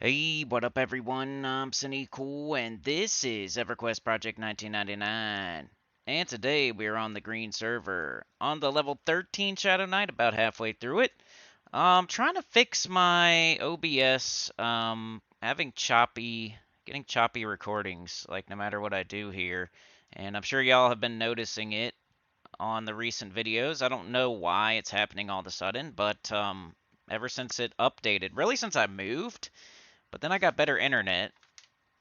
Hey, what up everyone? I'm Sinnycool and this is EverQuest Project 1999. And today we're on the green server on the level 13 Shadow Knight, about halfway through it. Trying to fix my OBS, getting choppy recordings, like no matter what I do here. And I'm sure y'all have been noticing it on the recent videos. I don't know why it's happening all of a sudden, but ever since it updated, really since I moved, but then I got better internet,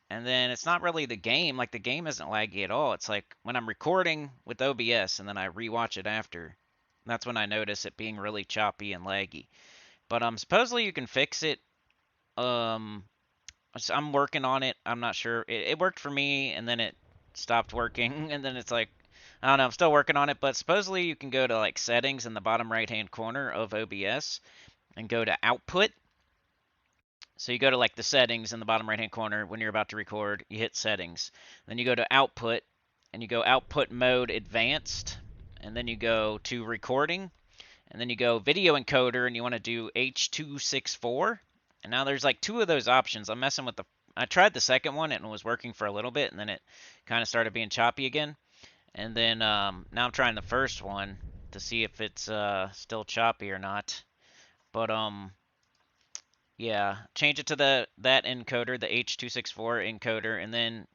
and then it's not really the game. Like, the game isn't laggy at all. It's like when I'm recording with OBS and then I rewatch it after, that's when I notice it being really choppy and laggy. But supposedly you can fix it. Um, I'm working on it. I'm not sure. It worked for me, and then it stopped working, and then it's like, I don't know. I'm still working on it, but supposedly you can go to like settings in the bottom right-hand corner of OBS and go to output. So you go to like the settings in the bottom right hand corner when you're about to record, you hit settings. Then you go to output and you go output mode advanced, and then you go to recording, and then you go video encoder and you want to do H.264. And now there's like two of those options. I tried the second one and it was working for a little bit, and then it kind of started being choppy again. And then now I'm trying the first one to see if it's still choppy or not. But yeah, change it to that encoder, the H.264 encoder, and then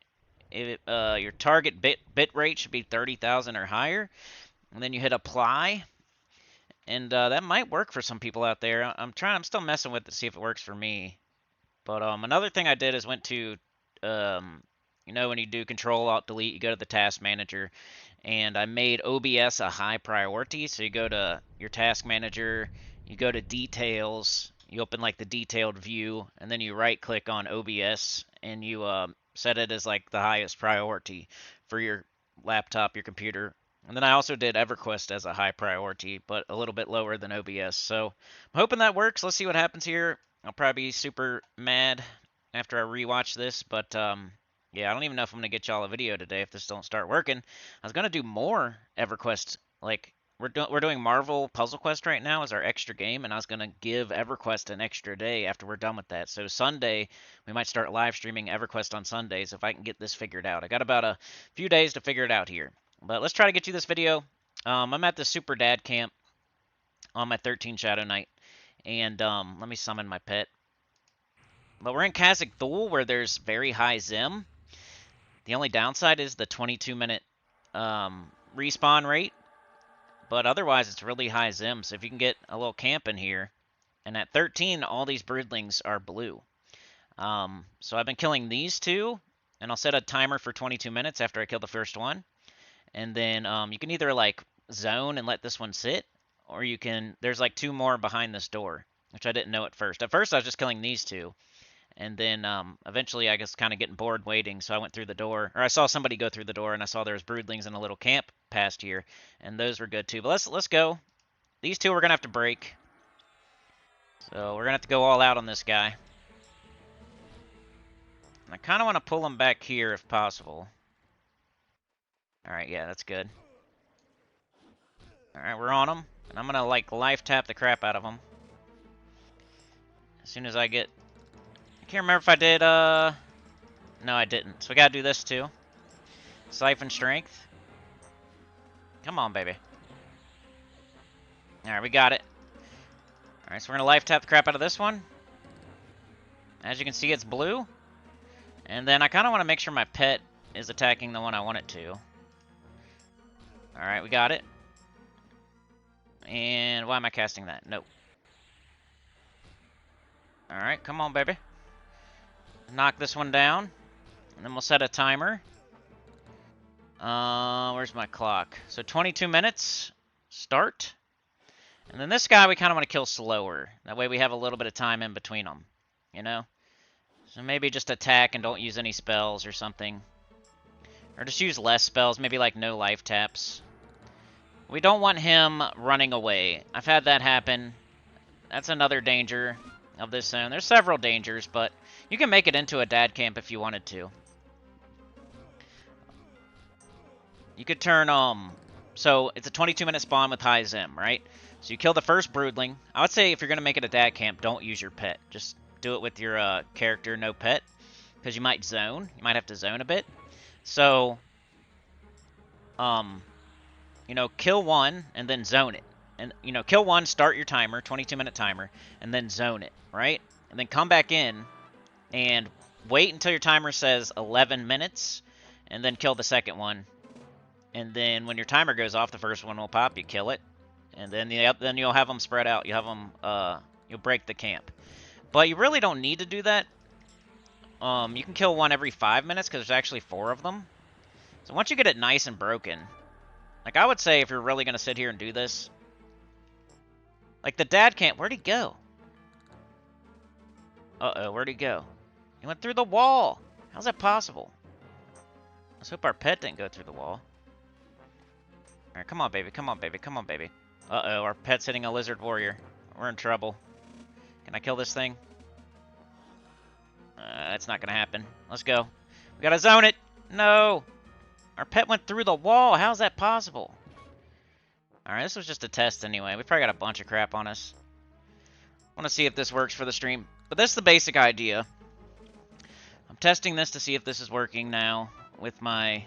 your target bit rate should be 30,000 or higher, and then you hit apply, and that might work for some people out there. I'm still messing with it to see if it works for me. But another thing I did is went to when you do Control Alt Delete, you go to the task manager, and I made OBS a high priority. So you go to your task manager, you go to details, you open like the detailed view, and then you right click on OBS and you set it as like the highest priority for your laptop, your computer. And then I also did EverQuest as a high priority, but a little bit lower than OBS. So I'm hoping that works. Let's see what happens here. I'll probably be super mad after I rewatch this, but yeah, I don't even know if I'm gonna get y'all a video today if this don't start working. I was gonna do more EverQuest, like we're doing Marvel Puzzle Quest right now as our extra game, and I was gonna give EverQuest an extra day after we're done with that. So Sunday we might start live streaming EverQuest on Sundays if I can get this figured out. I got about a few days to figure it out here, but let's try to get you this video. I'm at the Super Dad Camp on my 13 Shadow Knight, and let me summon my pet. But we're in Cazic-Thule where there's very high ZEM. The only downside is the 22-minute respawn rate, but otherwise it's really high ZEM. So if you can get a little camp in here, and at 13, all these broodlings are blue. So I've been killing these two, and I'll set a timer for 22 minutes after I kill the first one. And then you can either like zone and let this one sit, or you can, there's like two more behind this door, which I didn't know at first. At first I was just killing these two. And then eventually I guess kind of getting bored waiting, so I went through the door, or I saw somebody go through the door, and I saw there was broodlings in a little camp past here, and those were good too. But let's go. These two we're gonna have to break, so we're gonna have to go all out on this guy. And I kind of want to pull him back here if possible. All right, yeah, that's good. All right, we're on him, and I'm gonna like life tap the crap out of him as soon as I get. I can't remember if I did. No, I didn't. So we gotta do this too. Siphon strength. Come on, baby. Alright, we got it. Alright, so we're gonna life tap the crap out of this one. As you can see, it's blue. And then I kind of want to make sure my pet is attacking the one I want it to. Alright, we got it. And why am I casting that? Nope. Alright, come on, baby. Knock this one down. And then we'll set a timer. Where's my clock? So 22 minutes. Start. And then this guy we kind of want to kill slower. That way we have a little bit of time in between them. You know? So maybe just attack and don't use any spells or something. Or just use less spells. Maybe like no life taps. We don't want him running away. I've had that happen. That's another danger of this zone. There's several dangers, but you can make it into a dad camp if you wanted to. You could turn, so it's a 22-minute spawn with high ZEM, right? So you kill the first broodling. I would say if you're going to make it a dad camp, don't use your pet. Just do it with your character, no pet, because you might zone. You might have to zone a bit. So, kill one and then zone it. And, kill one, start your timer, 22-minute timer, and then zone it, right? And then come back in and wait until your timer says 11 minutes, and then kill the second one. And then when your timer goes off, the first one will pop, you kill it, and then you'll have them spread out. You have them, you'll break the camp. But you really don't need to do that. You can kill one every 5 minutes because there's actually 4 of them. So once you get it nice and broken, like I would say if you're really going to sit here and do this, like the dad camp, where'd he go? Uh-oh, where'd he go? He went through the wall. How's that possible? Let's hope our pet didn't go through the wall. Alright, come on, baby. Come on, baby. Come on, baby. Uh-oh, our pet's hitting a lizard warrior. We're in trouble. Can I kill this thing? That's not going to happen. Let's go. We got to zone it. No. Our pet went through the wall. How's that possible? Alright, this was just a test anyway. We probably got a bunch of crap on us. I want to see if this works for the stream. But that's the basic idea. I'm testing this to see if this is working now with my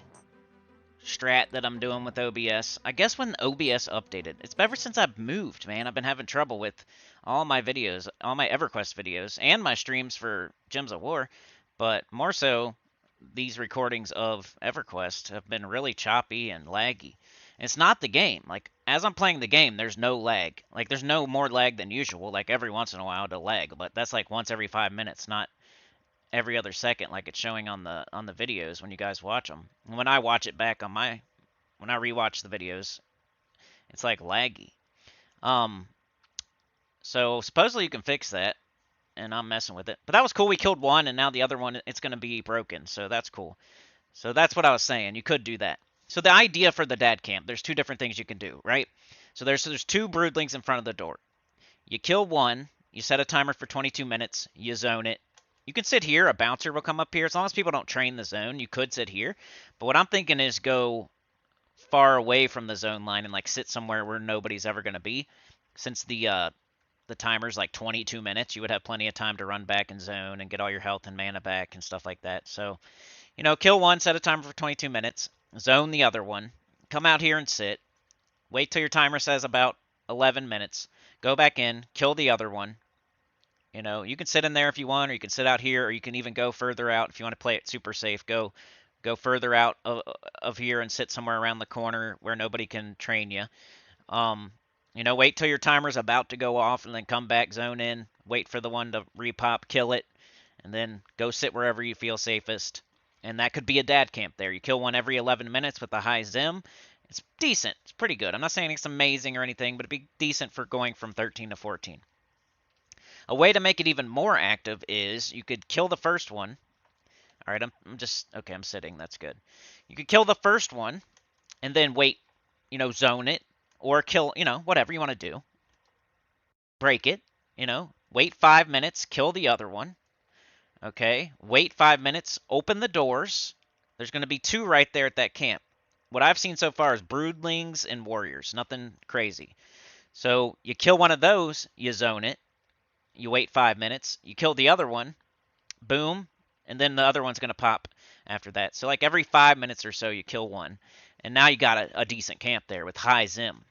strat that I'm doing with OBS. I guess when OBS updated, it's ever since I've moved, man, I've been having trouble with all my videos, all my EverQuest videos, and my streams for Gems of War, but more so, these recordings of EverQuest have been really choppy and laggy. And it's not the game. Like, as I'm playing the game, there's no lag. Like, there's no more lag than usual. Like, every once in a while to lag, but that's like once every 5 minutes, not every other second like it's showing on the videos when you guys watch them. And when I watch it back on when I rewatch the videos, it's like laggy. So supposedly you can fix that, and I'm messing with it. But that was cool. We killed one, and now the other one, it's going to be broken, so that's cool. So that's what I was saying. You could do that. So the idea for the dad camp, there's 2 different things you can do, right? So there's 2 broodlings in front of the door. You kill one, you set a timer for 22 minutes, you zone it. You can sit here, a bouncer will come up here. As long as people don't train the zone, you could sit here. But what I'm thinking is go far away from the zone line and like sit somewhere where nobody's ever going to be. Since the timer's like 22 minutes, you would have plenty of time to run back and zone and get all your health and mana back and stuff like that. So, kill one, set a timer for 22 minutes, zone the other one, come out here and sit, wait till your timer says about 11 minutes, go back in, kill the other one. You can sit in there if you want, or you can sit out here, or you can even go further out if you want to play it super safe. Go further out of here and sit somewhere around the corner where nobody can train you. Wait till your timer's about to go off, and then come back, zone in, wait for the one to repop, kill it, and then go sit wherever you feel safest. And that could be a dad camp there. You kill one every 11 minutes with a high ZEM. It's decent. It's pretty good. I'm not saying it's amazing or anything, but it'd be decent for going from 13 to 14. A way to make it even more active is you could kill the first one. All right, I'm sitting. That's good. You could kill the first one and then wait, zone it or kill, whatever you want to do. Break it, wait 5 minutes, kill the other one. Okay, wait 5 minutes, open the doors. There's going to be 2 right there at that camp. What I've seen so far is broodlings and warriors, nothing crazy. So you kill one of those, you zone it. You wait 5 minutes, you kill the other one, boom, and then the other one's going to pop after that. So like every 5 minutes or so, you kill one. And now you got a decent camp there with high ZEM.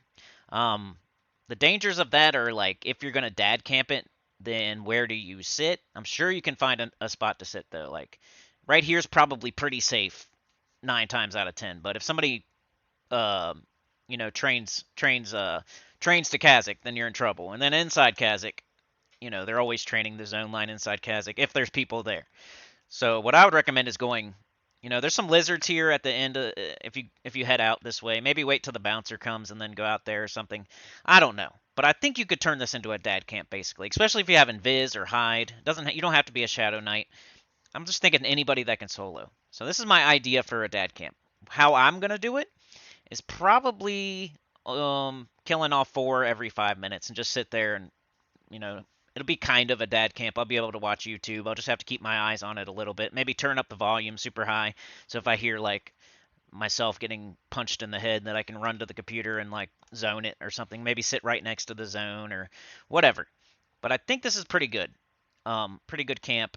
The dangers of that are like if you're going to dad camp it, then where do you sit? I'm sure you can find a spot to sit though. Like right here is probably pretty safe 9 times out of 10. But if somebody, trains to Cazic, then you're in trouble. And then inside Cazic, they're always training the zone line inside Cazic if there's people there. So what I would recommend is going, there's some lizards here at the end if you head out this way. Maybe wait till the bouncer comes and then go out there or something. I don't know. But I think you could turn this into a dad camp basically, especially if you have invis or hide. You don't have to be a shadow knight. I'm just thinking anybody that can solo. So this is my idea for a dad camp. How I'm going to do it is probably killing all 4 every 5 minutes and just sit there and, it'll be kind of a dad camp. I'll be able to watch YouTube. I'll just have to keep my eyes on it a little bit. Maybe turn up the volume super high. So if I hear like myself getting punched in the head, that I can run to the computer and like zone it or something. Maybe sit right next to the zone or whatever. But I think this is pretty good. Pretty good camp.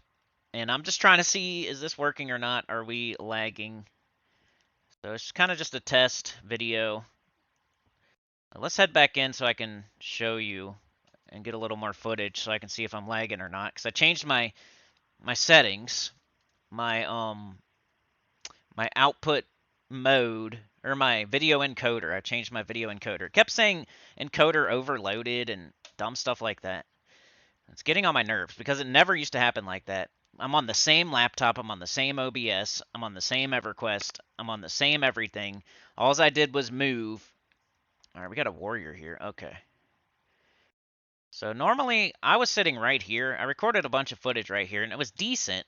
And I'm just trying to see, is this working or not? Are we lagging? So it's kind of just a test video. Let's head back in so I can show you and get a little more footage so I can see if I'm lagging or not. Because I changed my settings, my my output mode, or my video encoder. I changed my video encoder. It kept saying encoder overloaded and dumb stuff like that. It's getting on my nerves because it never used to happen like that. I'm on the same laptop, I'm on the same OBS, I'm on the same EverQuest, I'm on the same everything. All I did was move. All right, we got a warrior here. Okay. So normally I was sitting right here. I recorded a bunch of footage right here and it was decent.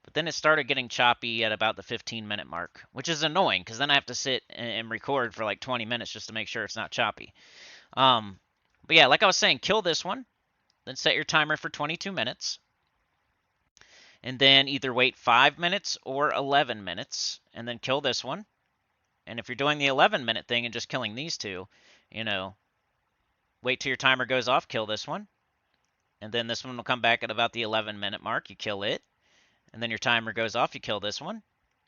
But then it started getting choppy at about the 15-minute mark, which is annoying because then I have to sit and record for like 20 minutes just to make sure it's not choppy. But yeah, like I was saying, kill this one, then set your timer for 22 minutes, and then either wait 5 minutes or 11 minutes, and then kill this one. And if you're doing the 11-minute thing and just killing these two, you know, wait till your timer goes off, kill this one, and then this one will come back at about the 11-minute mark, you kill it. And then your timer goes off, you kill this one.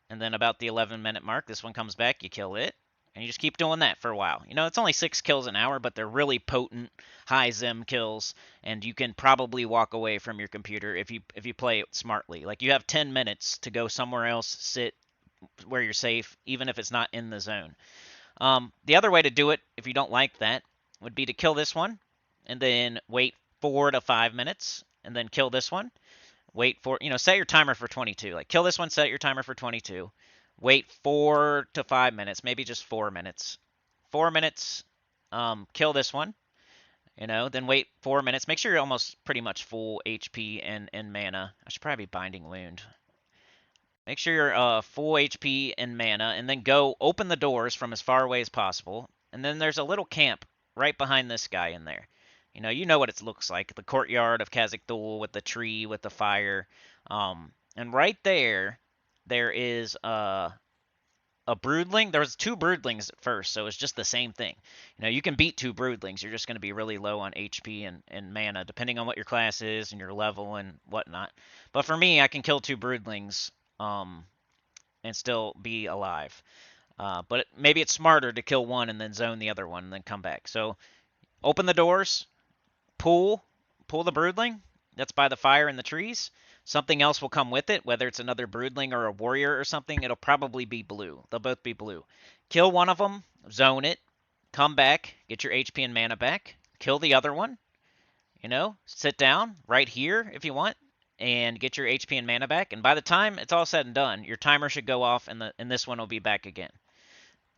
And then about the 11-minute mark, this one comes back, you kill it. And you just keep doing that for a while. You know, it's only 6 kills an hour, but they're really potent, high ZEM kills. And you can probably walk away from your computer if you play it smartly. Like, you have 10 minutes to go somewhere else, sit where you're safe, even if it's not in the zone. The other way to do it, if you don't like that, would be to kill this one. And then wait 4 to 5 minutes. And then kill this one. Wait for, set your timer for 22. Like, kill this one, set your timer for 22. Wait 4 to 5 minutes, maybe just 4 minutes. 4 minutes, kill this one, then wait 4 minutes. Make sure you're almost pretty much full HP and mana. I should probably be binding wound. Make sure you're full HP and mana, and then go open the doors from as far away as possible. And then there's a little camp right behind this guy in there. You know what it looks like. The courtyard of Cazic-Thule with the tree, with the fire. And right there is a broodling. There was 2 broodlings at first, so it's just the same thing. You can beat 2 broodlings. You're just going to be really low on HP and mana, depending on what your class is and your level and whatnot. But for me, I can kill 2 broodlings and still be alive. But maybe it's smarter to kill one and then zone the other one and then come back. So open the doors. Pull the broodling that's by the fire and the trees. Something else will come with it, whether it's another broodling or a warrior or something. It'll probably be blue. They'll both be blue. Kill one of them, zone it, come back, get your HP and mana back, kill the other one, sit down right here if you want, and get your HP and mana back. And by the time it's all said and done, your timer should go off and this one will be back again.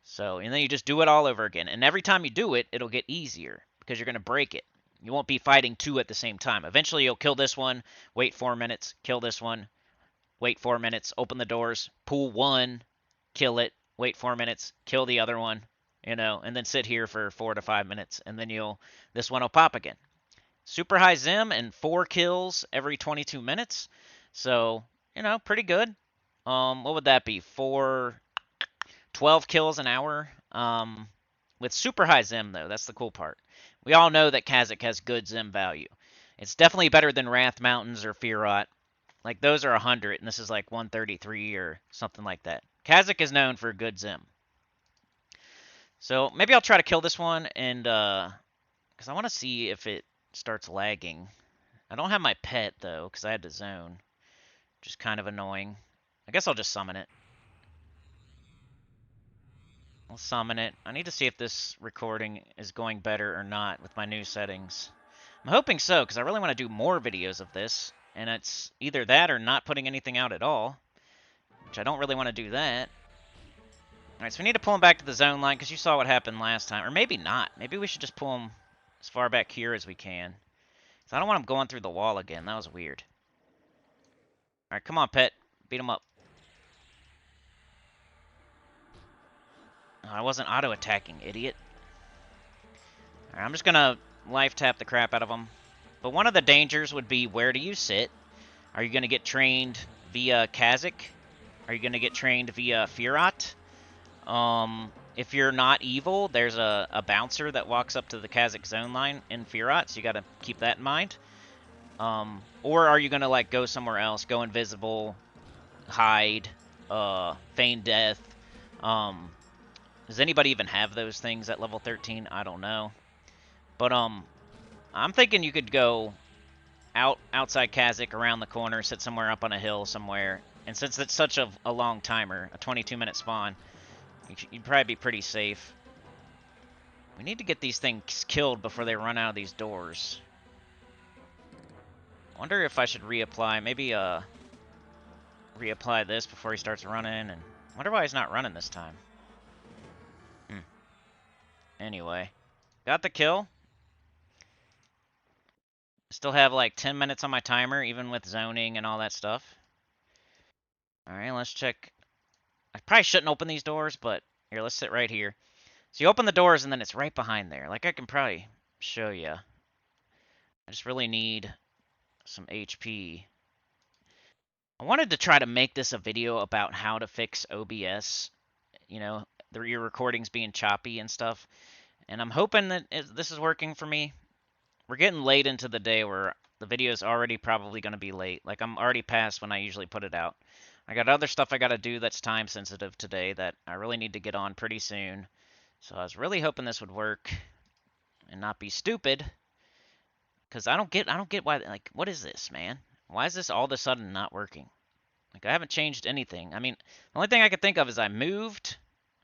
So, and then you just do it all over again. And every time you do it, it'll get easier because you're going to break it. You won't be fighting 2 at the same time. Eventually, you'll kill this one, wait 4 minutes, kill this one, wait 4 minutes, open the doors, pull one, kill it, wait 4 minutes, kill the other one, and then sit here for 4 to 5 minutes, and then this one will pop again. Super high ZEM and 4 kills every 22 minutes. So, pretty good. What would that be? 12 kills an hour. With super high ZEM, though, that's the cool part. We all know that Cazic has good ZEM value. It's definitely better than Wrath Mountains or Fearot. Like, those are 100, and this is like 133 or something like that. Cazic is known for good ZEM. So maybe I'll try to kill this one, and because I want to see if it starts lagging. I don't have my pet, though, because I had to zone, which is kind of annoying. I guess I'll just summon it. I'll summon it. I need to see if this recording is going better or not with my new settings. I'm hoping so, because I really want to do more videos of this. And it's either that or not putting anything out at all. Which I don't really want to do that. Alright, so we need to pull him back to the zone line, because you saw what happened last time. Or maybe not. Maybe we should just pull him as far back here as we can. Because I don't want him going through the wall again. That was weird. Alright, come on, pet. Beat him up. Oh, I wasn't auto-attacking, idiot. Alright, I'm just going to life tap the crap out of him. But one of the dangers would be, where do you sit? Are you going to get trained via Cazic? Are you going to get trained via Fearot? If you're not evil, there's a bouncer that walks up to the Cazic zone line in Fearot, so you got to keep that in mind. Or are you gonna like go somewhere else, go invisible, hide, feign death? Does anybody even have those things at level 13? I don't know. But I'm thinking you could go outside Cazic, around the corner, sit somewhere up on a hill somewhere. And since it's such a long timer, a 22-minute spawn, you'd probably be pretty safe. We need to get these things killed before they run out of these doors. I wonder if I should reapply, maybe reapply this before he starts running, and I wonder why he's not running this time. Anyway, got the kill. Still have like 10 minutes on my timer, even with zoning and all that stuff. Alright, let's check. I probably shouldn't open these doors, but here, let's sit right here. So you open the doors, and then it's right behind there. Like, I can probably show you. I just really need some HP. I wanted to try to make this a video about how to fix OBS. You know, your recordings being choppy and stuff. And I'm hoping that this is working for me. We're getting late into the day where the video is already probably going to be late. Like, I'm already past when I usually put it out. I got other stuff I got to do that's time sensitive today that I really need to get on pretty soon. So I was really hoping this would work and not be stupid. Because I don't get why, like, what is this, man? Why is this all of a sudden not working? Like, I haven't changed anything. I mean, the only thing I could think of is I moved,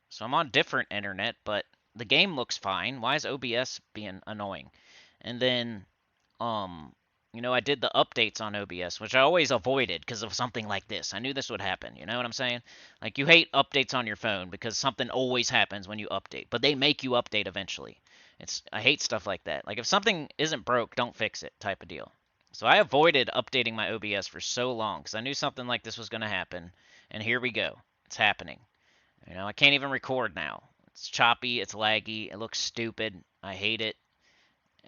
so I'm on different internet, but the game looks fine. Why is OBS being annoying? And then, you know, I did the updates on OBS, which I always avoided because of something like this. I knew this would happen. You know what I'm saying? Like, you hate updates on your phone because something always happens when you update, but they make you update eventually. I hate stuff like that. Like, if something isn't broke, don't fix it type of deal. So I avoided updating my OBS for so long because I knew something like this was going to happen. And here we go. It's happening. You know, I can't even record now. It's choppy. It's laggy. It looks stupid. I hate it.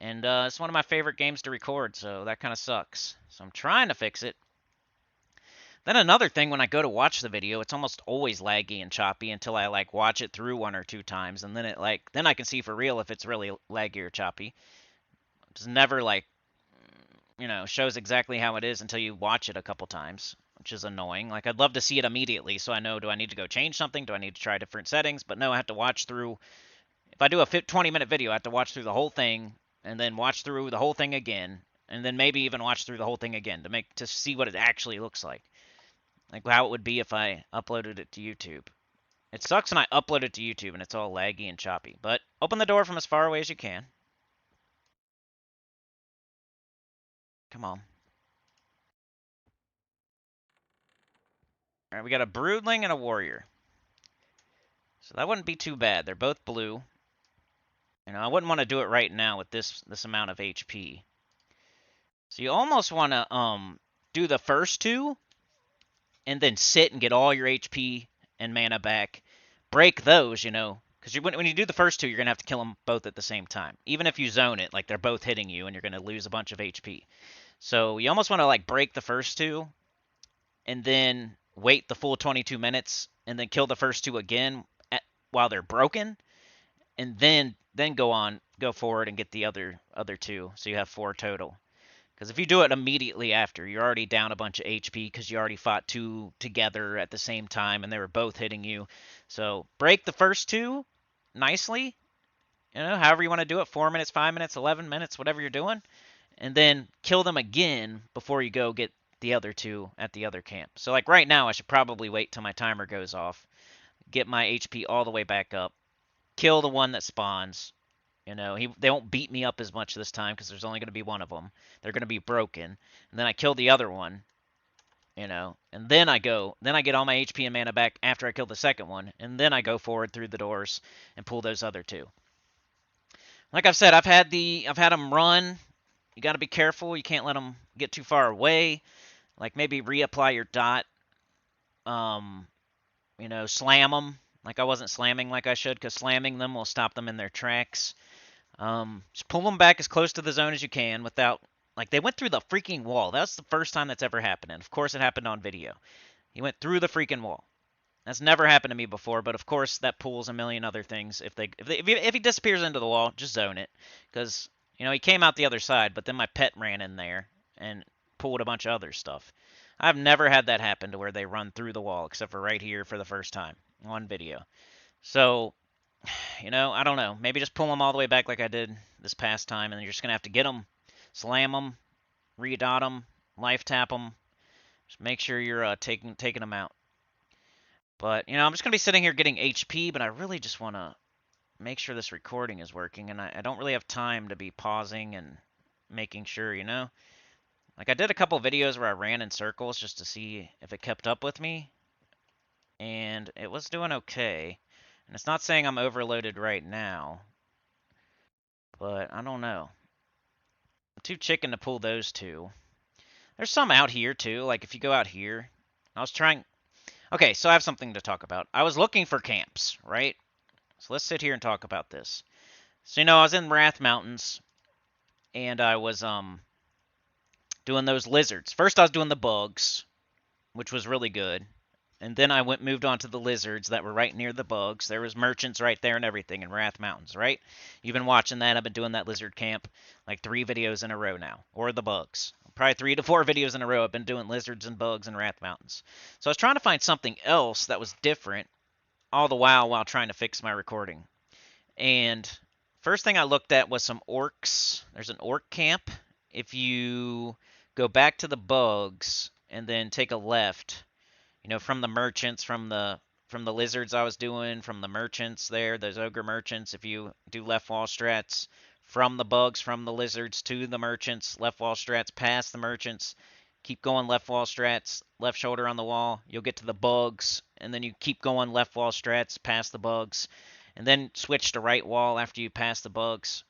And it's one of my favorite games to record, so that kind of sucks. So I'm trying to fix it. Then another thing, when I go to watch the video, it's almost always laggy and choppy until I like watch it through 1 or 2 times, and then then I can see for real if it's really laggy or choppy. It's never like, you know, shows exactly how it is until you watch it a couple times, which is annoying. Like, I'd love to see it immediately so I know, do I need to go change something? Do I need to try different settings? But no, I have to watch through. If I do a 20-minute video, I have to watch through the whole thing, and then watch through the whole thing again, and then maybe even watch through the whole thing again to see what it actually looks like how it would be if I uploaded it to YouTube. It sucks when I upload it to YouTube and it's all laggy and choppy, but open the door from as far away as you can. Come on. All right, we got a broodling and a warrior, so that wouldn't be too bad. They're both blue. You know, I wouldn't want to do it right now with this amount of HP. So you almost want to do the first 2 and then sit and get all your HP and mana back. Break those, you know, because when you do the first 2, you're going to have to kill them both at the same time. Even if you zone it, like, they're both hitting you and you're going to lose a bunch of HP. So you almost want to, like, break the first 2 and then wait the full 22 minutes and then kill the first 2 again while they're broken, and then go forward and get the other 2, so you have 4 total. Because if you do it immediately after, you're already down a bunch of HP because you already fought 2 together at the same time and they were both hitting you. So break the first 2 nicely, you know, however you want to do it, 4 minutes, 5 minutes, 11 minutes, whatever you're doing, and then kill them again before you go get the other 2 at the other camp. So like right now, I should probably wait till my timer goes off, get my HP all the way back up, kill the one that spawns. You know, they won't beat me up as much this time because there's only going to be one of them. They're going to be broken. And then I kill the other one, you know, and then I get all my HP and mana back after I kill the second one, and then I go forward through the doors and pull those other 2. Like I've said, I've had them run. You got to be careful. You can't let them get too far away. Like, maybe reapply your dot. You know, slam them. Like, I wasn't slamming like I should, because slamming them will stop them in their tracks. Just pull them back as close to the zone as you can without, like, they went through the freaking wall. That's the first time that's ever happened, and of course it happened on video. He went through the freaking wall. That's never happened to me before, but of course that pulls a million other things. If he disappears into the wall, just zone it, because, you know, he came out the other side, but then my pet ran in there, and pulled a bunch of other stuff. I've never had that happen to where they run through the wall, except for right here for the first time on video. So, you know, I don't know. Maybe just pull them all the way back like I did this past time, and you're just going to have to get them, slam them, redot them, life tap them. Just make sure you're taking them out. But, you know, I'm just going to be sitting here getting HP, but I really just want to make sure this recording is working, and I don't really have time to be pausing and making sure, you know? Like, I did a couple videos where I ran in circles just to see if it kept up with me, and it was doing okay. And it's not saying I'm overloaded right now, but I don't know. I'm too chicken to pull those two. There's some out here, too. Like, if you go out here, I was trying... Okay, so I have something to talk about. I was looking for camps, right? So let's sit here and talk about this. So, you know, I was in Wrath Mountains, and I was doing those lizards. First, I was doing the bugs, which was really good. And then I moved on to the lizards that were right near the bugs. There was merchants right there and everything in Wrath Mountains, right? You've been watching that. I've been doing that lizard camp like 3 videos in a row now. Or the bugs. Probably 3 to 4 videos in a row I've been doing lizards and bugs in Wrath Mountains. So I was trying to find something else that was different all the while trying to fix my recording. And first thing I looked at was some orcs. There's an orc camp. If you go back to the bugs and then take a left, you know, from the merchants, from the lizards I was doing, from the merchants there, those ogre merchants, if you do left wall strats, from the bugs, from the lizards to the merchants, left wall strats, past the merchants, keep going left wall strats, left shoulder on the wall, you'll get to the bugs, and then you keep going left wall strats, past the bugs, and then switch to right wall after you pass the bugs.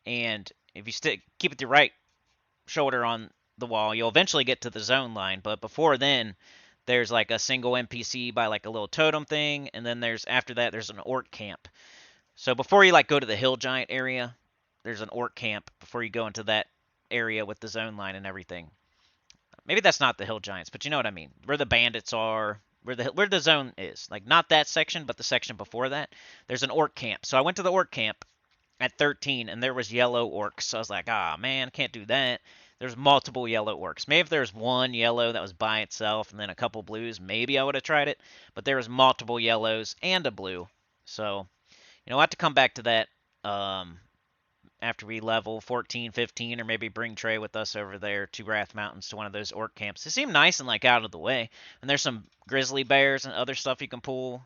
And if you keep it the right shoulder on the wall, you'll eventually get to the zone line, but before then, there's like a single NPC by like a little totem thing, and then after that there's an orc camp. So before you like go to the hill giant area, there's an orc camp before you go into that area with the zone line and everything. Maybe that's not the hill giants, but you know what I mean. Where the bandits are, where the zone is. Like not that section, but the section before that. There's an orc camp. So I went to the orc camp at 13, and there was yellow orcs. So I was like, ah, man, can't do that. There's multiple yellow orcs. Maybe if there's one yellow that was by itself and then a couple blues, maybe I would have tried it. But there was multiple yellows and a blue. So, you know, I'll have to come back to that after we level 14, 15, or maybe bring Trey with us over there to Wrath Mountains to one of those orc camps. They seem nice and like out of the way. And there's some grizzly bears and other stuff you can pull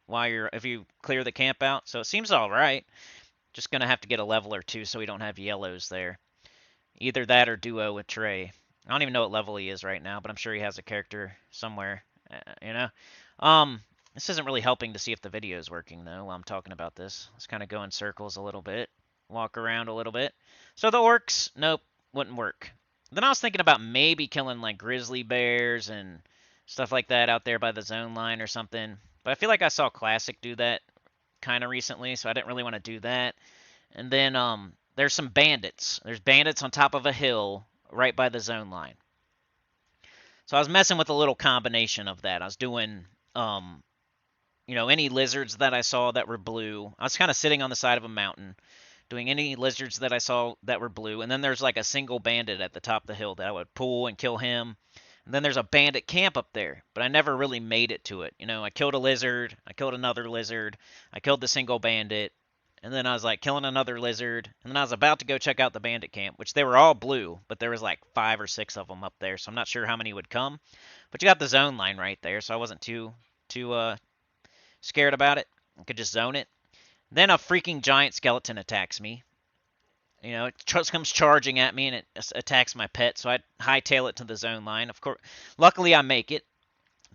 if you clear the camp out. So it seems all right. Just going to have to get a level or 2 so we don't have yellows there. Either that or duo with Trey. I don't even know what level he is right now, but I'm sure he has a character somewhere, you know. This isn't really helping to see if the video is working, though, while I'm talking about this. Let's kind of go in circles a little bit. Walk around a little bit. So the orcs, nope, wouldn't work. Then I was thinking about maybe killing, like, grizzly bears and stuff like that out there by the zone line or something. But I feel like I saw Classic do that kind of recently, so I didn't really want to do that. And then, there's some bandits. There's bandits on top of a hill right by the zone line. So I was messing with a little combination of that. I was doing, you know, any lizards that I saw that were blue. I was kind of sitting on the side of a mountain, doing any lizards that I saw that were blue. And then there's like a single bandit at the top of the hill that I would pull and kill him. And then there's a bandit camp up there, but I never really made it to it. You know, I killed a lizard. I killed another lizard. I killed the single bandit. And then I was like killing another lizard. And then I was about to go check out the bandit camp, which they were all blue, but there was like 5 or 6 of them up there. So I'm not sure how many would come. But you got the zone line right there, so I wasn't too scared about it. I could just zone it. Then a freaking giant skeleton attacks me. You know, it just comes charging at me and it attacks my pet. So I hightail it to the zone line. Of course, luckily I make it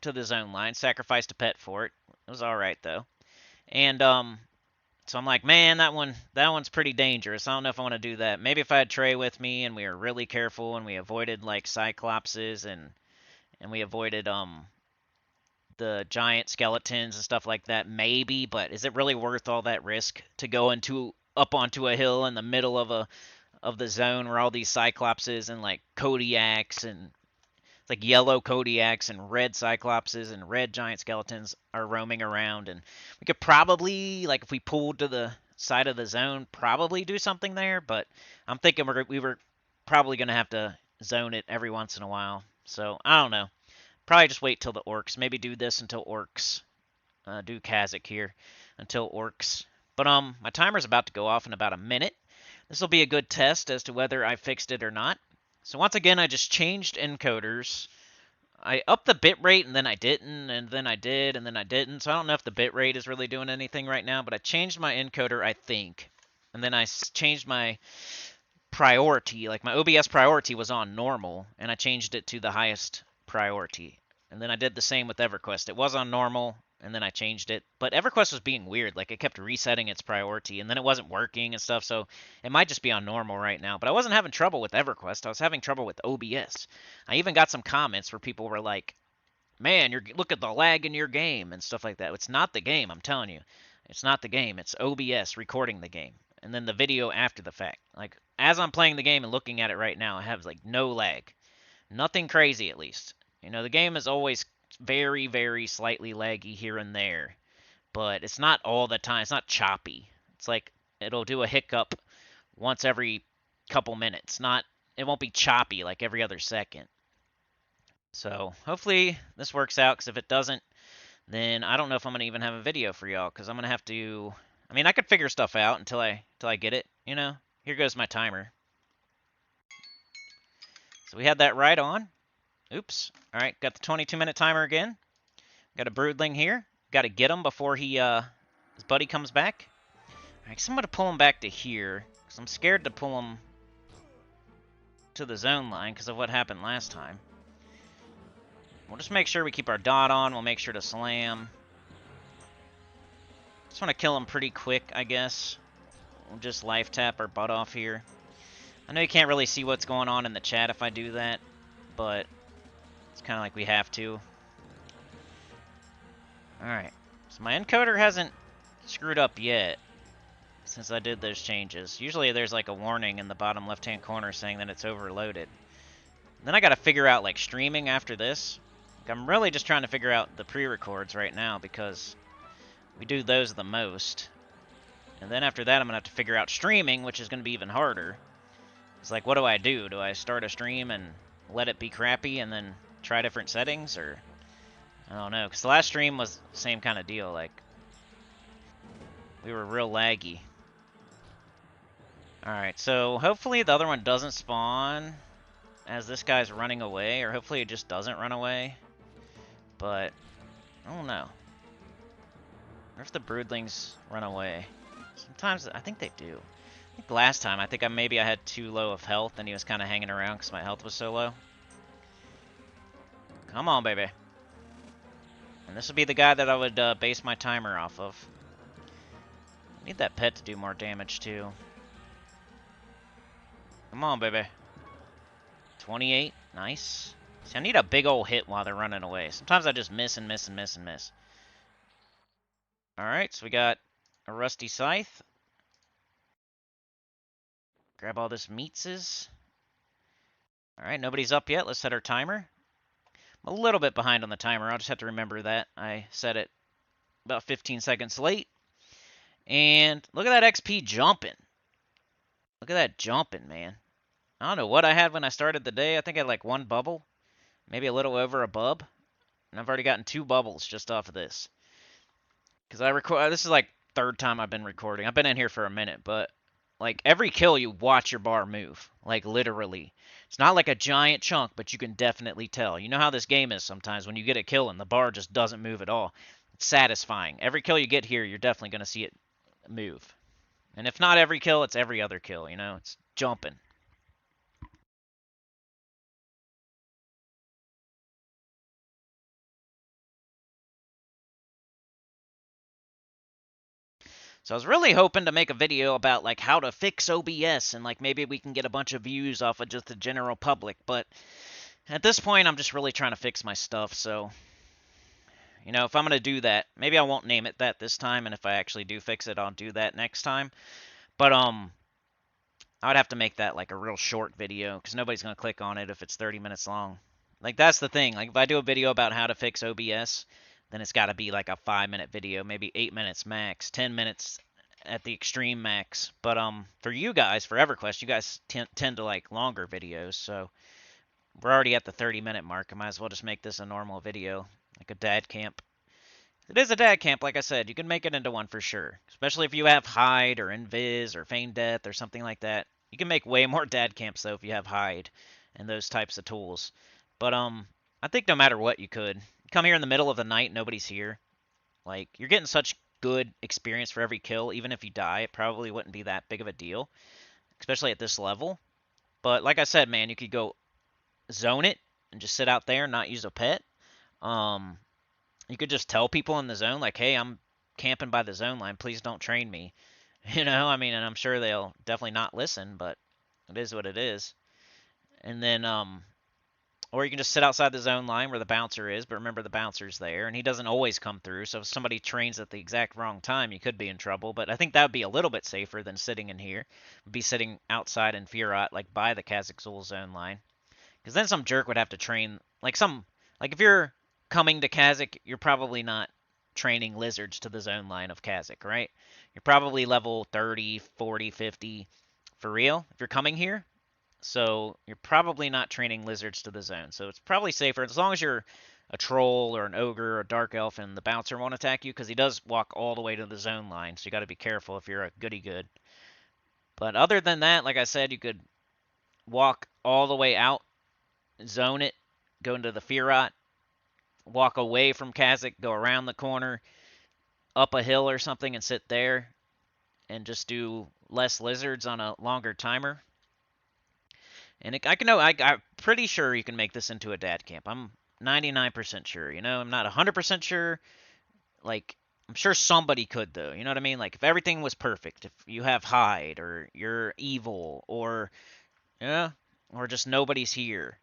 to the zone line. Sacrificed a pet for it. It was all right though. And so I'm like, man, that one's pretty dangerous. I don't know if I want to do that. Maybe if I had Trey with me and we were really careful and we avoided like cyclopses and we avoided the giant skeletons and stuff like that, maybe. But is it really worth all that risk to go up onto a hill in the middle of the zone where all these cyclopses and like Kodiaks and like yellow Kodiaks and red cyclopses and red giant skeletons are roaming around? And we could probably, like if we pulled to the side of the zone, probably do something there. But I'm thinking we were probably going to have to zone it every once in a while. So I don't know. Probably just wait till the orcs. Maybe do this until orcs. Do Cazic here until orcs. But my timer's about to go off in about a minute. This will be a good test as to whether I fixed it or not. So once again, I just changed encoders. I upped the bit rate and then I didn't, and then I did, and then I didn't. So I don't know if the bit rate is really doing anything right now, but I changed my encoder, I think. And then I changed my priority. Like my OBS priority was on normal, and I changed it to the highest priority. And then I did the same with EverQuest. It was on normal, and then I changed it. But EverQuest was being weird. Like it kept resetting its priority, and then it wasn't working and stuff. So it might just be on normal right now. But I wasn't having trouble with EverQuest. I was having trouble with OBS. I even got some comments where people were like, "Man, look at the lag in your game," and stuff like that. It's not the game, I'm telling you. It's not the game. It's OBS recording the game, and then the video after the fact. Like as I'm playing the game and looking at it right now, I have like no lag, nothing crazy at least. You know, the game is always very, very slightly laggy here and there, but it's not all the time. It's not choppy. It's like it'll do a hiccup once every couple minutes. Not, it won't be choppy like every other second. So hopefully this works out, because if it doesn't, then I don't know if I'm gonna even have a video for y'all, because I'm gonna have to. I mean, I could figure stuff out until I get it. You know. Here goes my timer. So we had that right on. Oops. All right, got the 22-minute timer again. Got a broodling here. Got to get him before his buddy comes back. All right, so I'm gonna pull him back to here, because I'm scared to pull him to the zone line because of what happened last time. We'll just make sure we keep our dot on. We'll make sure to slam. Just want to kill him pretty quick, I guess. We'll just life tap our butt off here. I know you can't really see what's going on in the chat if I do that, but it's kind of like we have to. Alright, so my encoder hasn't screwed up yet since I did those changes. Usually there's like a warning in the bottom left-hand corner saying that it's overloaded. Then I gotta figure out like streaming after this. Like, I'm really just trying to figure out the pre-records right now because we do those the most. And then after that I'm gonna have to figure out streaming, which is gonna be even harder. It's like, what do I do? Do I start a stream and let it be crappy and then try different settings, or I don't know, because the last stream was the same kind of deal. Like, we were real laggy. Alright, so hopefully the other one doesn't spawn as this guy's running away, or hopefully it just doesn't run away. But, I don't know. What if the broodlings run away? Sometimes, I think they do. I think last time, I had too low of health and he was kind of hanging around because my health was so low. Come on, baby. And this would be the guy that I would base my timer off of. I need that pet to do more damage, too. Come on, baby. 28. Nice. See, I need a big old hit while they're running away. Sometimes I just miss and miss and miss and miss. Alright, so we got a rusty scythe. Grab all this meatses. Alright, nobody's up yet. Let's set our timer. I'm a little bit behind on the timer. I'll just have to remember that. I set it about 15 seconds late. And look at that XP jumping. Look at that jumping, man. I don't know what I had when I started the day. I think I had like one bubble. Maybe a little over a bub. And I've already gotten 2 bubbles just off of this. Because I record. This is like third time I've been recording. I've been in here for a minute, but like every kill you watch your bar move. Like literally. It's not like a giant chunk, but you can definitely tell. You know how this game is sometimes when you get a kill and the bar just doesn't move at all. It's satisfying. Every kill you get here, you're definitely going to see it move. And if not every kill, it's every other kill, you know? It's jumping. So I was really hoping to make a video about like how to fix OBS and like maybe we can get a bunch of views off of just the general public, but at this point I'm just really trying to fix my stuff. So, you know, if I'm going to do that, maybe I won't name it that this time, and if I actually do fix it, I'll do that next time. But I would have to make that like a real short video because nobody's going to click on it if it's 30 minutes long. Like that's the thing. Like if I do a video about how to fix OBS, then it's got to be like a 5-minute video, maybe 8 minutes max, 10 minutes at the extreme max. But for you guys, for EverQuest, you guys tend to like longer videos, so We're already at the 30-minute mark. I might as well just make this a normal video, like a dad camp. It is a dad camp, like I said. You can make it into one for sure, especially if you have hide or invis or feign death or something like that. You can make way more dad camps though if you have hide and those types of tools. But I think no matter what, you could come here in the middle of the night, nobody's here. Like you're getting such good experience for every kill, even if you die, it probably wouldn't be that big of a deal, especially at this level. But like I said, man, you could go zone it and just sit out there and not use a pet. Um, you could just tell people in the zone, like, hey, I'm camping by the zone line. Please don't train me. I mean, and I'm sure they'll definitely not listen, but it is what it is. And then, or you can just sit outside the zone line where the bouncer is, but remember the bouncer's there, and he doesn't always come through. So if somebody trains at the exact wrong time, you could be in trouble. But I think that would be a little bit safer than sitting in here. Be sitting outside in Firat, like by the Cazic-Thule zone line. Because then some jerk would have to train, like if you're coming to Cazic, you're probably not training lizards to the zone line of Cazic, right? You're probably level 30, 40, 50 for real if you're coming here. So you're probably not training lizards to the zone. So it's probably safer as long as you're a troll or an ogre or a dark elf and the bouncer won't attack you because he does walk all the way to the zone line. So you got to be careful if you're a goody good. But other than that, like I said, you could walk all the way out, zone it, go into the Firat, walk away from Cazic, go around the corner, up a hill or something, and sit there and just do less lizards on a longer timer. And I'm pretty sure you can make this into a dad camp. I'm 99% sure. I'm not 100% sure. Like, I'm sure somebody could though. You know what I mean? Like, if everything was perfect, if you have hide or you're evil or yeah, or just nobody's here,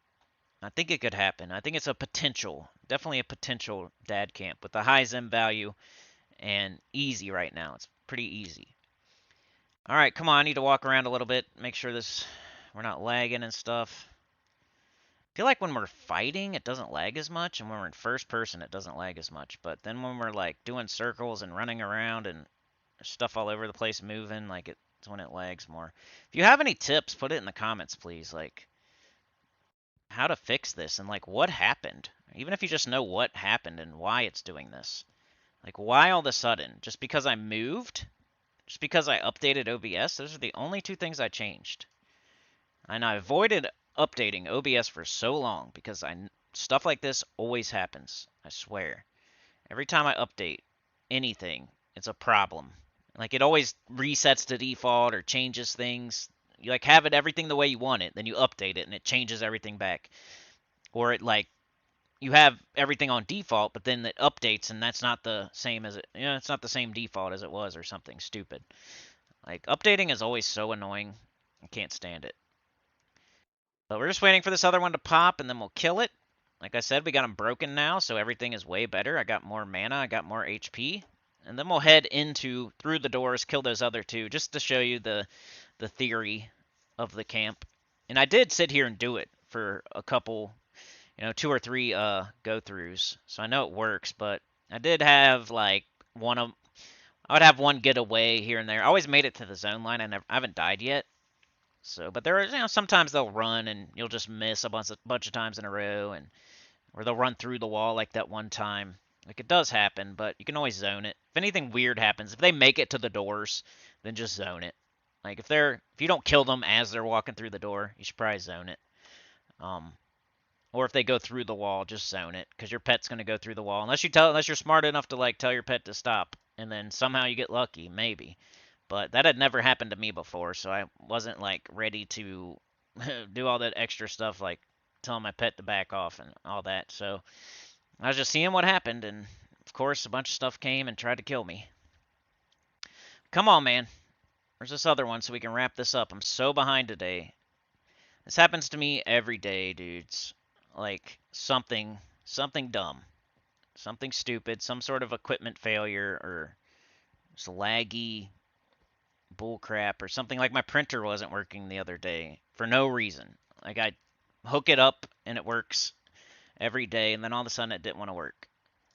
I think it could happen. I think it's a potential, definitely a potential dad camp with a high ZEM value and easy right now. It's pretty easy. All right, come on. I need to walk around a little bit, make sure we're not lagging and stuff. I feel like when we're fighting, it doesn't lag as much, and when we're in first person, it doesn't lag as much. But then when we're like doing circles and running around and stuff all over the place moving, like it's when it lags more. If you have any tips, put it in the comments, please. Like how to fix this and like what happened. Even if you just know what happened and why it's doing this. Like why all of a sudden? Just because I moved? Just because I updated OBS? Those are the only two things I changed. And I avoided updating OBS for so long because stuff like this always happens. I swear. Every time I update anything, it's a problem. Like it always resets to default or changes things. You like have it everything the way you want it, then you update it and it changes everything back. Or it like you have everything on default, but then it updates and that's not the same as it's not the same default as it was or something stupid. Like updating is always so annoying. I can't stand it. But we're just waiting for this other one to pop, and then we'll kill it. Like I said, we got them broken now, so everything is way better. I got more mana, I got more HP. And then we'll head through the doors, kill those other two, just to show you the theory of the camp. And I did sit here and do it for a couple, 2 or 3 go-throughs. So I know it works, but I did have, like, I would have one get away here and there. I always made it to the zone line. I haven't died yet. So, but there are, sometimes they'll run and you'll just miss a bunch of times in a row, or they'll run through the wall like that one time. Like it does happen, but you can always zone it. If anything weird happens, if they make it to the doors, then just zone it. Like if you don't kill them as they're walking through the door, you should probably zone it. Or if they go through the wall, just zone it because your pet's gonna go through the wall unless you're smart enough to like tell your pet to stop, and then somehow you get lucky, maybe. But that had never happened to me before, so I wasn't like ready to do all that extra stuff like telling my pet to back off and all that. So I was just seeing what happened, and of course a bunch of stuff came and tried to kill me. Come on, man. Where's this other one so we can wrap this up? I'm so behind today. This happens to me every day, dudes. Like something dumb. Something stupid, some sort of equipment failure or just laggy bullcrap or something. Like my printer wasn't working the other day for no reason. Like I hook it up and it works every day, and then all of a sudden it didn't want to work.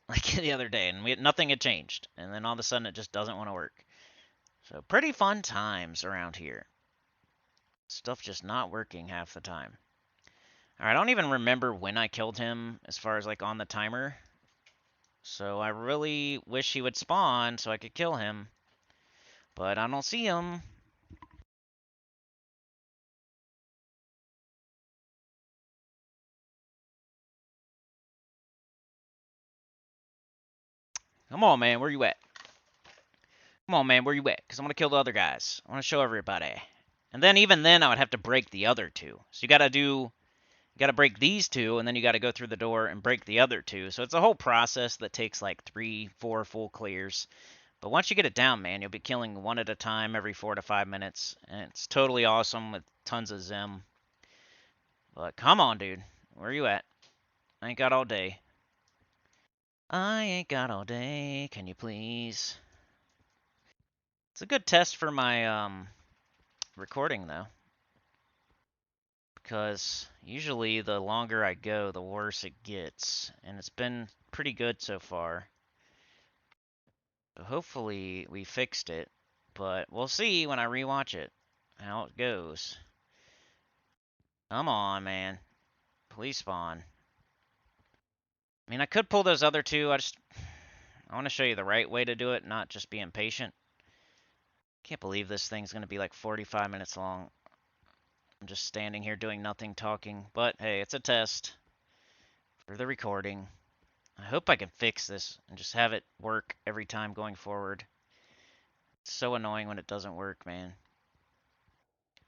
Like the other day, and nothing had changed, and then all of a sudden it just doesn't want to work. So pretty fun times around here. Stuff just not working half the time. Alright, I don't even remember when I killed him as far as like on the timer. So I really wish he would spawn so I could kill him. But I don't see him. Come on, man, where you at? Come on, man, where you at? Because I want to kill the other guys. I want to show everybody. And then even then, I would have to break the other two. So you gotta break these two, and then you gotta go through the door and break the other two. So it's a whole process that takes like 3, 4 full clears. But once you get it down, man, you'll be killing one at a time every 4 to 5 minutes. And it's totally awesome with tons of ZEM. But come on, dude. Where you at? I ain't got all day. I ain't got all day. Can you please? It's a good test for my recording though, because usually the longer I go, the worse it gets, and it's been pretty good so far. So hopefully we fixed it, but we'll see when I rewatch it how it goes. Come on, man. Please spawn. I mean, I could pull those other two. I want to show you the right way to do it, not just be impatient. Can't believe this thing's going to be like 45 minutes long. I'm just standing here doing nothing, talking. But hey, it's a test for the recording. I hope I can fix this and just have it work every time going forward. It's so annoying when it doesn't work, man.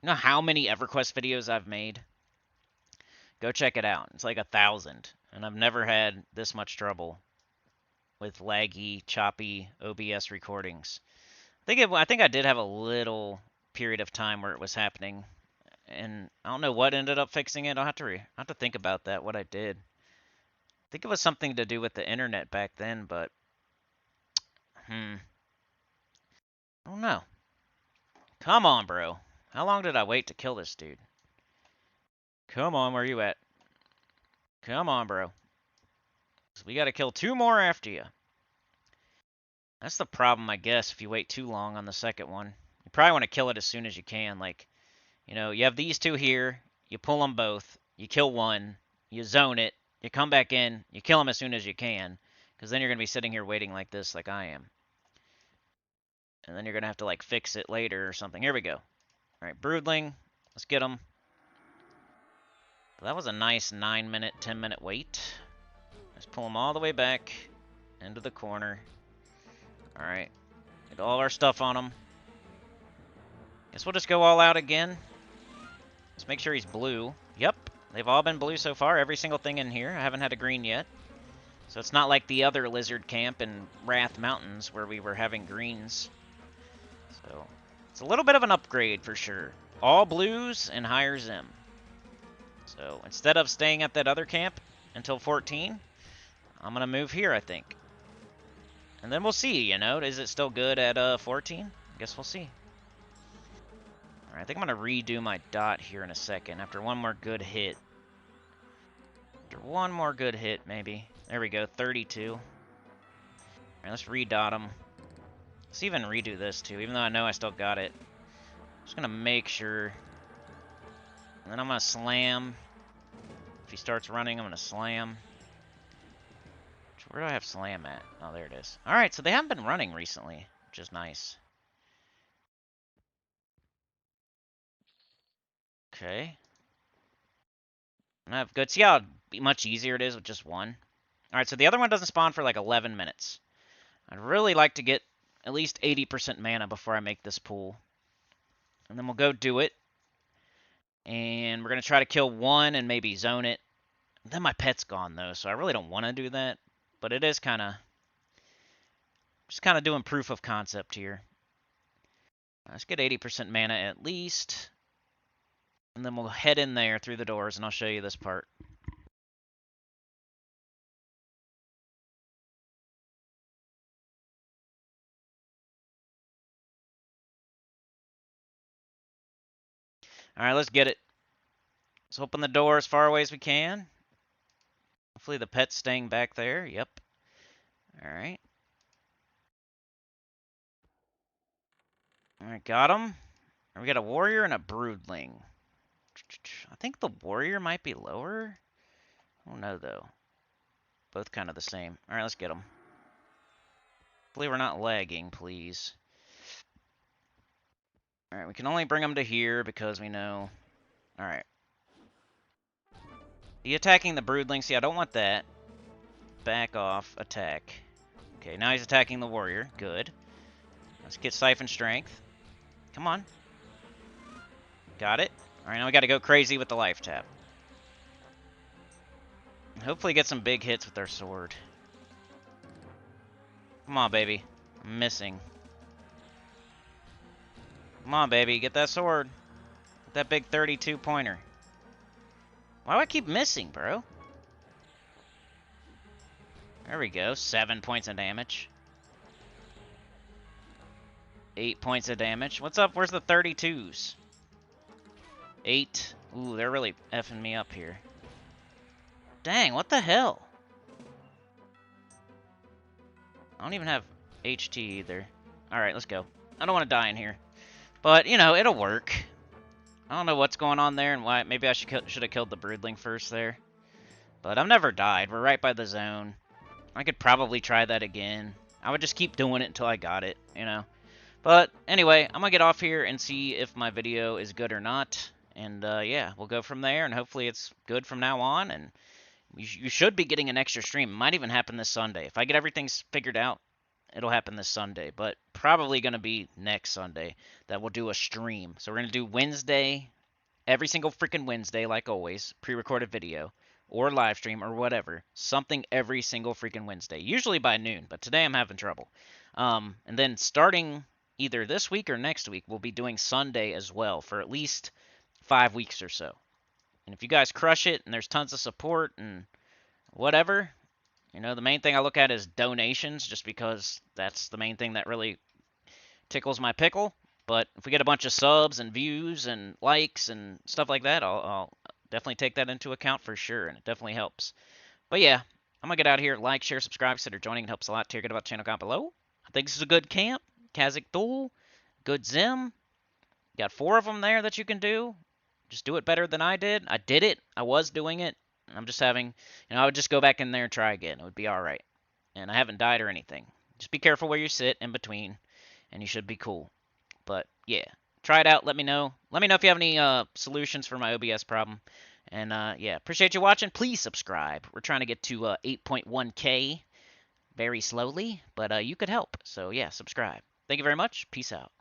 You know how many EverQuest videos I've made? Go check it out. It's like 1,000. And I've never had this much trouble with laggy, choppy OBS recordings. I think I did have a little period of time where it was happening, and I don't know what ended up fixing it. I'll have to think about that. What I did. I think it was something to do with the internet back then, but I don't know. Come on, bro. How long did I wait to kill this dude? Come on, where you at? Come on, bro. So we got to kill 2 more after you. That's the problem, I guess, if you wait too long on the second one. You probably want to kill it as soon as you can. Like, you know, you have these 2 here. You pull them both. You kill one. You zone it. You come back in. You kill them as soon as you can. Because then you're going to be sitting here waiting like this, like I am. And then you're going to have to, like, fix it later or something. Here we go. All right, Broodling. Let's get them. That was a nice 9-minute, 10-minute wait. Let's pull them all the way back into the corner. All right. Get all our stuff on them. Guess we'll just go all out again. Let's make sure he's blue. Yep. They've all been blue so far. Every single thing in here. I haven't had a green yet. So it's not like the other lizard camp in Wrath Mountains where we were having greens. So it's a little bit of an upgrade for sure. All blues and higher ZEM. So instead of staying at that other camp until 14, I'm going to move here, I think. And then we'll see, you know. Is it still good at 14? I guess we'll see. Alright, I think I'm going to redo my dot here in a second after one more good hit. After one more good hit, maybe. There we go, 32. Alright, let's redot him. Let's even redo this, too, even though I know I still got it. Just going to make sure. And then I'm going to slam. If he starts running, I'm going to slam. Where do I have slam at? Oh, there it is. Alright, so they haven't been running recently, which is nice. Okay. That's good. See how much easier it is with just one? Alright, so the other one doesn't spawn for like 11 minutes. I'd really like to get at least 80% mana before I make this pool. And then we'll go do it. And we're going to try to kill one and maybe zone it. Then my pet's gone, though, so I really don't want to do that. But it is kind of... just kind of doing proof of concept here. Let's get 80% mana at least. And then we'll head in there through the doors, and I'll show you this part. Alright, let's get it. Let's open the door as far away as we can. Hopefully the pet's staying back there. Yep. Alright. Alright, got him. We got a warrior and a broodling. I think the warrior might be lower. I don't know, though. Both kind of the same. All right, let's get them. Hopefully we're not lagging, please. All right, we can only bring them to here because we know... All right. He attacking the broodling. See, I don't want that. Back off. Attack. Okay, now he's attacking the warrior. Good. Let's get Siphon Strength. Come on. Got it. All right, now we got to go crazy with the life tap. Hopefully get some big hits with our sword. Come on, baby. I'm missing. Come on, baby. Get that sword. Get that big 32 pointer. Why do I keep missing, bro? There we go. 7 points of damage. 8 points of damage. What's up? Where's the 32s? 8. Ooh, they're really effing me up here. Dang, what the hell? I don't even have HT either. Alright, let's go. I don't want to die in here. But, you know, it'll work. I don't know what's going on there and why. Maybe I should have killed the broodling first there. But I've never died. We're right by the zone. I could probably try that again. I would just keep doing it until I got it, you know. But anyway, I'm going to get off here and see if my video is good or not. And yeah, we'll go from there. And hopefully it's good from now on. And you should be getting an extra stream. It might even happen this Sunday. If I get everything figured out, it'll happen this Sunday. But probably going to be next Sunday that we'll do a stream. So we're going to do Wednesday, every single freaking Wednesday, like always, pre-recorded video. Or live stream, or whatever. Something every single freaking Wednesday. Usually by noon, but today I'm having trouble. And then starting either this week or next week, we'll be doing Sunday as well for at least 5 weeks or so. And if you guys crush it, and there's tons of support, and whatever, you know, the main thing I look at is donations, just because that's the main thing that really tickles my pickle. But if we get a bunch of subs and views and likes and stuff like that, I'll definitely take that into account for sure, and it definitely helps. But yeah, I'm going to get out of here. Like, share, subscribe, consider joining. It helps a lot. Tell your good about the channel down below. I think this is a good camp. Cazic-Thule, good ZEM. Got 4 of them there that you can do. Just do it better than I did. I did it. I was doing it. I'm just having, you know, I would just go back in there and try again. It would be all right. And I haven't died or anything. Just be careful where you sit in between, and you should be cool. But yeah. Try it out. Let me know. Let me know if you have any solutions for my OBS problem. And yeah, appreciate you watching. Please subscribe. We're trying to get to 8.1K very slowly, but you could help. So yeah, subscribe. Thank you very much. Peace out.